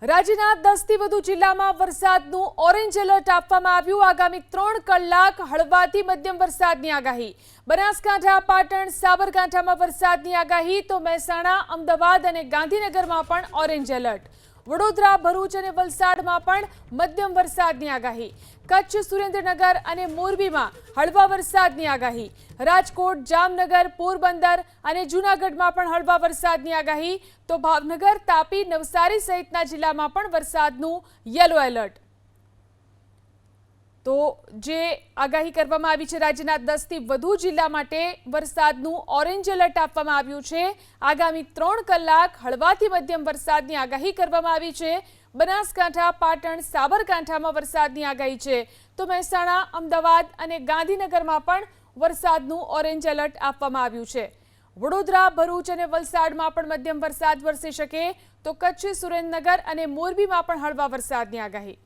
રાજ્યના 10 થી વધુ જિલ્લામાં વરસાદનું ઓરેન્જ એલર્ટ આપવામાં આવ્યું। આગામી 3 કલાક હળવાથી મધ્યમ વરસાદની આગાહી। બનાસકાંઠા, પાટણ, સાબરકાંઠામાં વરસાદની આગાહી તો મહેસાણા, અમદાવાદ અને ગાંધીનગરમાં પણ ઓરેન્જ એલર્ટ। વડોદરા, ભરૂચ અને વલસાડમાં પણ મધ્યમ વરસાદની આગાહી। કચ્છ, સુરેન્દ્રનગર અને મોરબીમાં હળવા વરસાદની આગાહી। રાજકોટ, જામનગર, પોરબંદર અને જૂનાગઢમાં પણ હળવા વરસાદની આગાહી તો ભાવનગર, તાપી, નવસારી સહિતના જિલ્લામાં પણ વરસાદનું યલો એલર્ટ। તો જે આગાહી કરવામાં આવી છે, રાજ્યના 10 થી વધુ જિલ્લા માટે વરસાદનું ઓરેન્જ એલર્ટ આપવામાં આવ્યું છે। આગામી 3 કલાક હળવાથી મધ્યમ વરસાદની આગાહી કરવામાં આવી છે। બનાસકાંઠા, પાટણ, સાબરકાંઠામાં વરસાદની આગાહી છે તો મહેસાણા, અમદાવાદ અને ગાંધીનગરમાં પણ વરસાદનું ઓરેન્જ એલર્ટ આપવામાં આવ્યું છે। વડોદરા, ભરૂચ અને વલસાડમાં પણ મધ્યમ વરસાદ વરસી શકે તો કચ્છ, સુરેન્દ્રનગર અને મોરબીમાં પણ હળવા વરસાદની આગાહી।